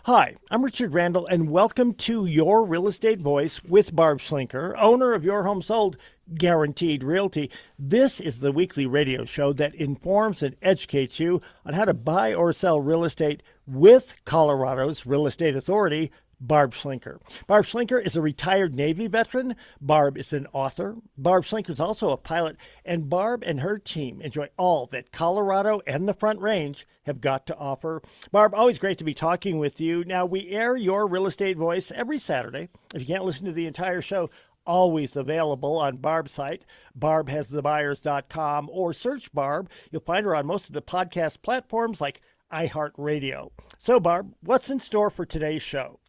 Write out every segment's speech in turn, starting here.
Hi, I'm Richard Randall, and welcome to Your Real Estate Voice with Barb Schlinker, owner of Your Home Sold Guaranteed Realty. This is the weekly radio show that informs and educates you on how to buy or sell real estate with Colorado's Real Estate Authority, Barb Schlinker. Barb Schlinker is a retired Navy veteran. Barb is an author. Barb Schlinker is also a pilot, and Barb and her team enjoy all that Colorado and the Front Range have got to offer. Barb, always great to be talking with you. Now, we air Your Real Estate Voice every Saturday. If you can't listen to the entire show, always available on Barb's site, barbhasthebuyers.com, or search Barb. You'll find her on most of the podcast platforms like iHeartRadio. So, Barb, what's in store for today's show?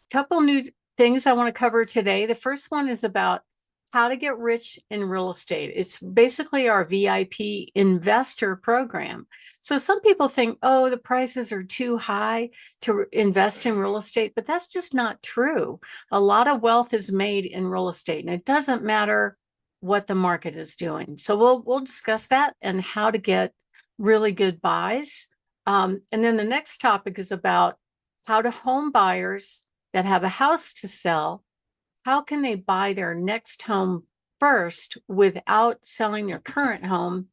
Couple new things I want to cover today. The first one is about how to get rich in real estate. It's basically our VIP investor program. So some people think, oh, the prices are too high to invest in real estate, but that's just not true. A lot of wealth is made in real estate, and it doesn't matter what the market is doing. So we'll discuss that and how to get really good buys. And then the next topic is about how to home buyers that have a house to sell, how can they buy their next home first without selling their current home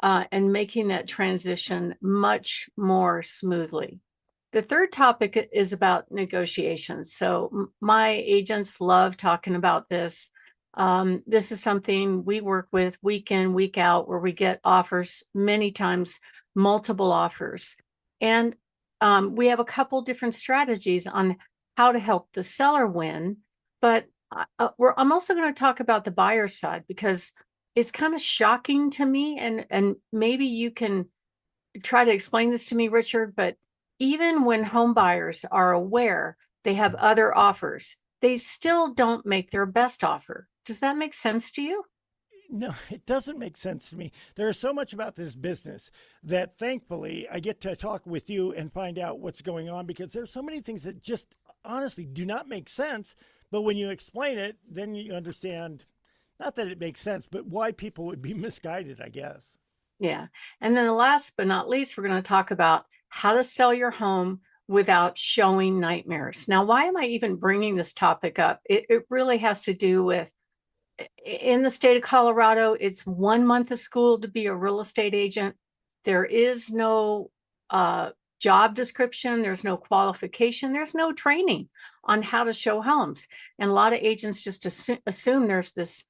and making that transition much more smoothly? The third topic is about negotiations. So my agents love talking about this. This is something we work with week in, week out, where we get offers, many times multiple offers. And we have a couple different strategies on how to help the seller win. But I'm also going to talk about the buyer side, because it's kind of shocking to me. And maybe you can try to explain this to me, Richard. But even when home buyers are aware they have other offers, they still don't make their best offer. Does that make sense to you? No, it doesn't make sense to me. There is so much about this business that thankfully I get to talk with you and find out what's going on, because there's so many things that just honestly do not make sense. But when you explain it, then you understand, not that it makes sense, but why people would be misguided, I guess. Yeah. And then the last but not least, we're going to talk about how to sell your home without showing nightmares. Now, why am I even bringing this topic up? It really has to do with, in the state of Colorado, it's 1 month of school to be a real estate agent. There is no job description. There's no qualification. There's no training on how to show homes. And a lot of agents just assume there's this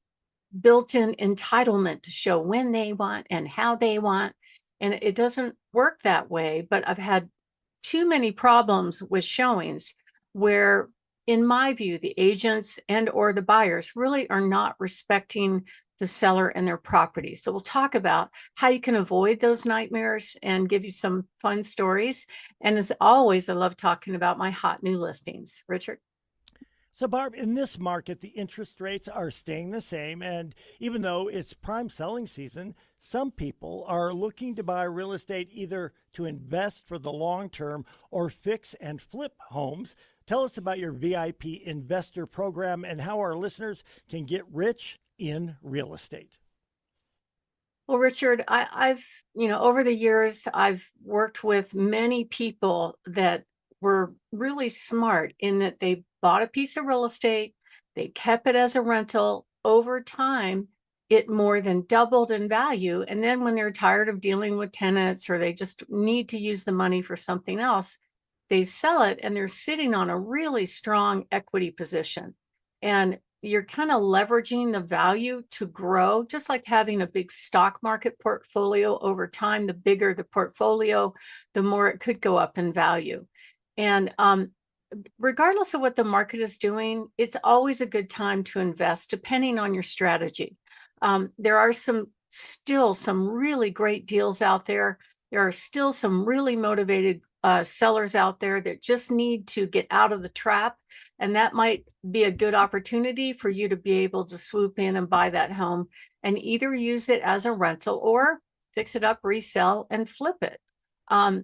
built-in entitlement to show when they want and how they want. And it doesn't work that way. But I've had too many problems with showings where, in my view, the agents and or the buyers really are not respecting the seller and their property. So we'll talk about how you can avoid those nightmares and give you some fun stories. And as always, I love talking about my hot new listings. Richard? So, Barb, in this market, the interest rates are staying the same. And even though it's prime selling season, some people are looking to buy real estate either to invest for the long term or fix and flip homes. Tell us about your VIP investor program and how our listeners can get rich in real estate. Well, Richard, I've, over the years, I've worked with many people that were really smart in that they bought a piece of real estate, they kept it as a rental. Over time, it more than doubled in value. And then when they're tired of dealing with tenants, or they just need to use the money for something else, they sell it, and they're sitting on a really strong equity position. And you're kind of leveraging the value to grow, just like having a big stock market portfolio. Over time, the bigger the portfolio, the more it could go up in value. And regardless of what the market is doing, it's always a good time to invest, depending on your strategy. There are still some really great deals out there. There are still some really motivated sellers out there that just need to get out of the trap. And that might be a good opportunity for you to be able to swoop in and buy that home and either use it as a rental or fix it up, resell, and flip it.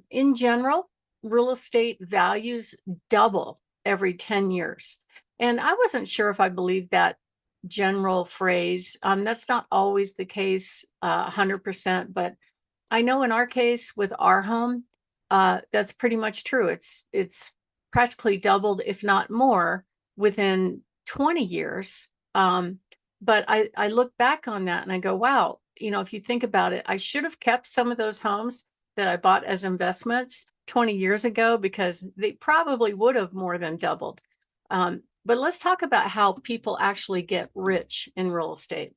In general, real estate values double every 10 years. And I wasn't sure if I believed that general phrase. That's not always the case 100%, but I know in our case with our home, that's pretty much true. It's practically doubled, if not more, within 20 years. But I look back on that and I go, wow, if you think about it, I should have kept some of those homes that I bought as investments 20 years ago, because they probably would have more than doubled. But let's talk about how people actually get rich in real estate.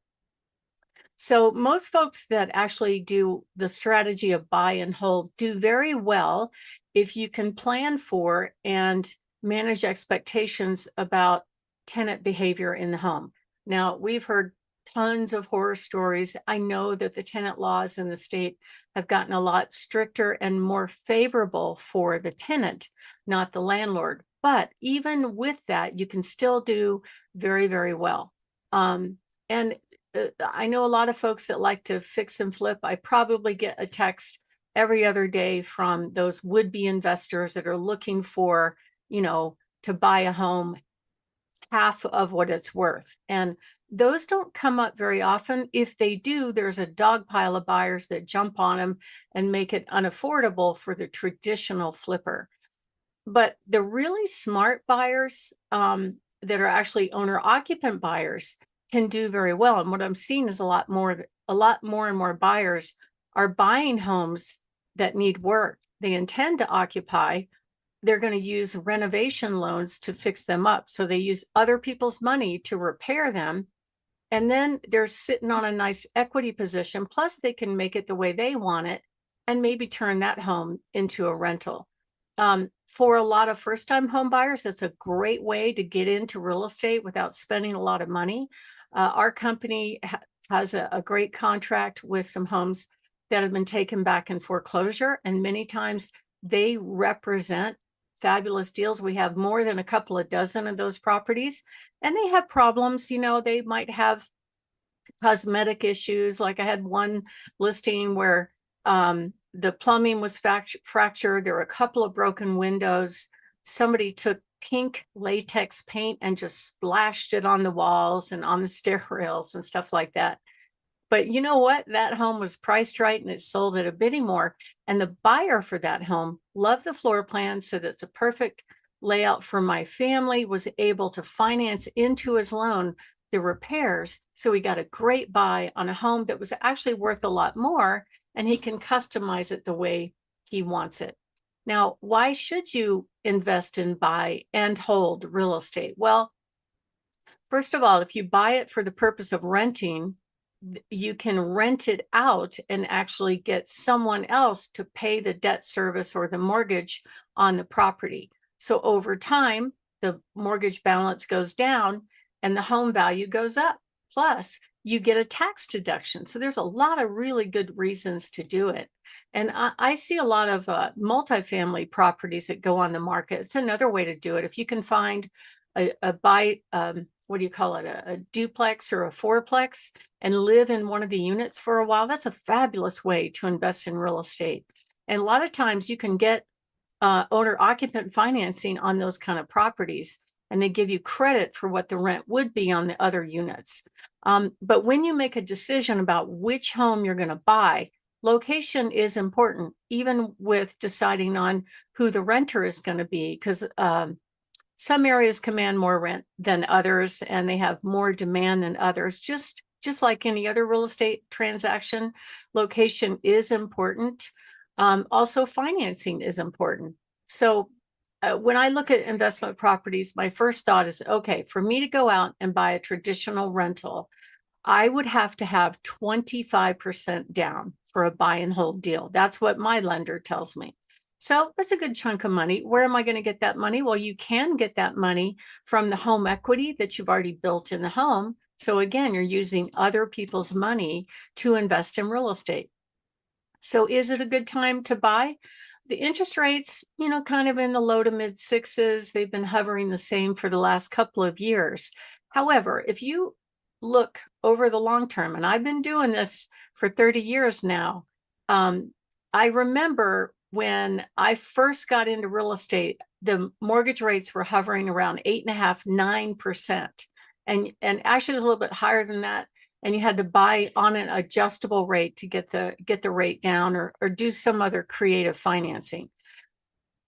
So most folks that actually do the strategy of buy and hold do very well if you can plan for and manage expectations about tenant behavior in the home. Now, we've heard tons of horror stories. I know that the tenant laws in the state have gotten a lot stricter and more favorable for the tenant, not the landlord. But even with that, you can still do very, very well. And I know a lot of folks that like to fix and flip. I probably get a text every other day from those would-be investors that are looking for, to buy a home half of what it's worth. And those don't come up very often. If they do, there's a dog pile of buyers that jump on them and make it unaffordable for the traditional flipper. But the really smart buyers that are actually owner-occupant buyers can do very well. And what I'm seeing is a lot more and more buyers are buying homes that need work. They intend to occupy. They're going to use renovation loans to fix them up. So they use other people's money to repair them. And then they're sitting on a nice equity position. Plus, they can make it the way they want it and maybe turn that home into a rental. For a lot of first-time home buyers, it's a great way to get into real estate without spending a lot of money. Our company has a great contract with some homes that have been taken back in foreclosure, and many times they represent fabulous deals. We have more than a couple of dozen of those properties, and they have problems. They might have cosmetic issues. Like I had one listing where the plumbing was fractured. There were a couple of broken windows. Somebody took pink latex paint and just splashed it on the walls and on the stair rails and stuff like that. But you know what? That home was priced right and it sold at a bidding war. And the buyer for that home loved the floor plan, so that's a perfect layout for my family, was able to finance into his loan the repairs. So he got a great buy on a home that was actually worth a lot more, and he can customize it the way he wants it. Now, why should you invest in buy and hold real estate? Well, first of all, if you buy it for the purpose of renting, you can rent it out and actually get someone else to pay the debt service or the mortgage on the property. So over time, the mortgage balance goes down and the home value goes up. Plus, you get a tax deduction. So there's a lot of really good reasons to do it. And I see a lot of multifamily properties that go on the market. It's another way to do it. If you can find a duplex or a fourplex and live in one of the units for a while, that's a fabulous way to invest in real estate. And a lot of times you can get owner occupant financing on those kind of properties, and they give you credit for what the rent would be on the other units. But when you make a decision about which home you're going to buy, location is important, even with deciding on who the renter is going to be, because some areas command more rent than others, and they have more demand than others. Just like any other real estate transaction, location is important. Also, financing is important. So when I look at investment properties, my first thought is, okay, for me to go out and buy a traditional rental, I would have to have 25% down for a buy and hold deal. That's what my lender tells me. So that's a good chunk of money. Where am I going to get that money? Well, you can get that money from the home equity that you've already built in the home. So again, you're using other people's money to invest in real estate. So is it a good time to buy? The interest rates, kind of in the low to mid sixes. They've been hovering the same for the last couple of years. However, if you look over the long term, and I've been doing this for 30 years now, I remember when I first got into real estate, the mortgage rates were hovering around 8.5%, 9%. And actually it was a little bit higher than that. And you had to buy on an adjustable rate to get the rate down, or do some other creative financing.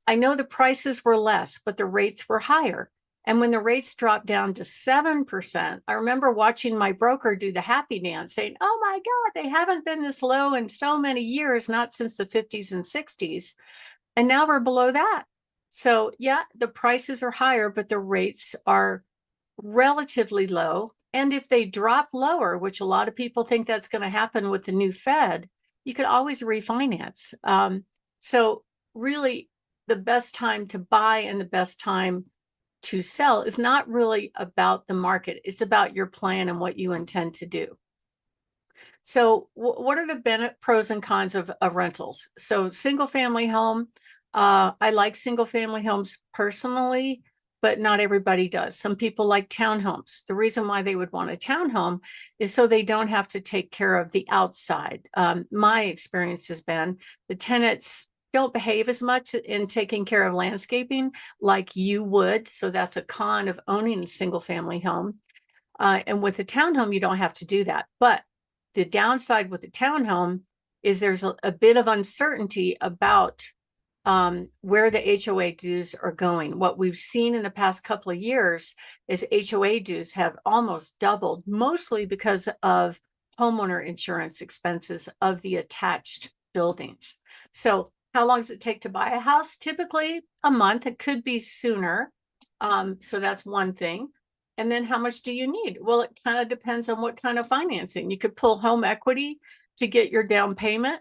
I know the prices were less, but the rates were higher. And when the rates dropped down to 7%, I remember watching my broker do the happy dance saying, oh my God, they haven't been this low in so many years, not since the 50s and 60s. And now we're below that. So yeah, the prices are higher, but the rates are relatively low. And if they drop lower, which a lot of people think that's going to happen with the new Fed, you could always refinance. So really, the best time to buy and the best time to sell is not really about the market. It's about your plan and what you intend to do. So what are the pros and cons of rentals? So single family home, I like single family homes personally, but not everybody does. Some people like townhomes. The reason why they would want a townhome is so they don't have to take care of the outside. My experience has been the tenants don't behave as much in taking care of landscaping like you would. So that's a con of owning a single family home. And with a townhome, you don't have to do that. But the downside with a townhome is there's a bit of uncertainty about where the HOA dues are going. What we've seen in the past couple of years is HOA dues have almost doubled, mostly because of homeowner insurance expenses of the attached buildings. So how long does it take to buy a house? Typically a month. It could be sooner. So that's one thing. And then how much do you need? Well, it kind of depends on what kind of financing. You could pull home equity to get your down payment.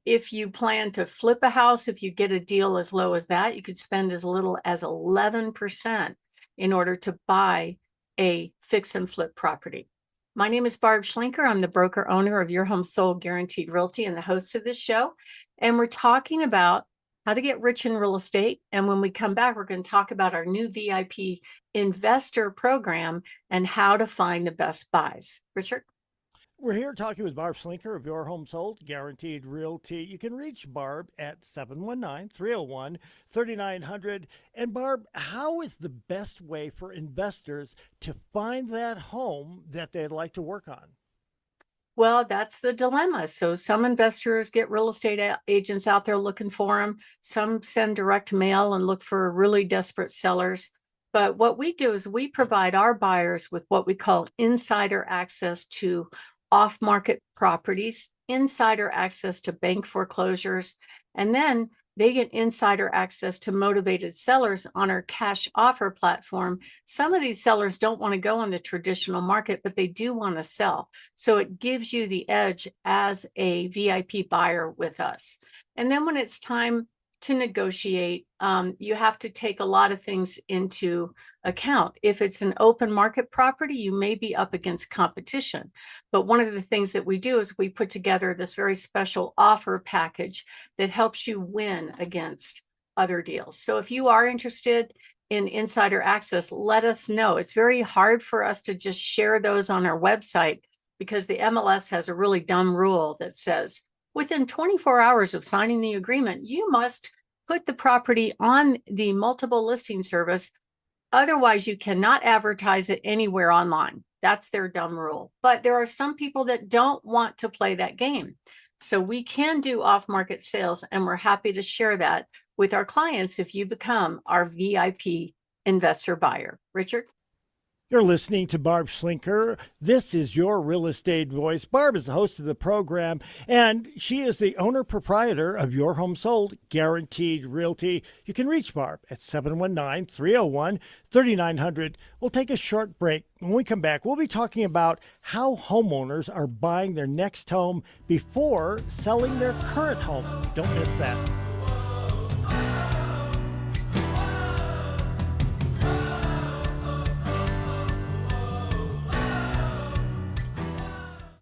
If you plan to flip a house, if you get a deal as low as that, you could spend as little as 11% in order to buy a fix and flip property. My name is Barb Schlinker. I'm the broker owner of Your Home Sold Guaranteed Realty and the host of this show. And we're talking about how to get rich in real estate. And when we come back, we're going to talk about our new VIP investor program and how to find the best buys. Richard? We're here talking with Barb Schlinker of Your Home Sold Guaranteed Realty. You can reach Barb at 719-301-3900. And Barb, how is the best way for investors to find that home that they'd like to work on? Well, that's the dilemma. So some investors get real estate agents out there looking for them. Some send direct mail and look for really desperate sellers. But what we do is we provide our buyers with what we call insider access to off-market properties, insider access to bank foreclosures, and then they get insider access to motivated sellers on our cash offer platform. Some of these sellers don't want to go on the traditional market, but they do want to sell. So it gives you the edge as a VIP buyer with us. And then when it's time to negotiate, you have to take a lot of things into account. If it's an open market property, you may be up against competition. But one of the things that we do is we put together this very special offer package that helps you win against other deals. So if you are interested in insider access, let us know. It's very hard for us to just share those on our website because the MLS has a really dumb rule that says within 24 hours of signing the agreement, you must put the property on the multiple listing service. Otherwise, you cannot advertise it anywhere online. That's their dumb rule. But there are some people that don't want to play that game. So we can do off-market sales, and we're happy to share that with our clients if you become our VIP investor buyer. Richard? You're listening to Barb Schlinker. This is Your Real Estate Voice. Barb is the host of the program, and she is the owner-proprietor of Your Home Sold Guaranteed Realty. You can reach Barb at 719-301-3900. We'll take a short break. When we come back, we'll be talking about how homeowners are buying their next home before selling their current home. Don't miss that.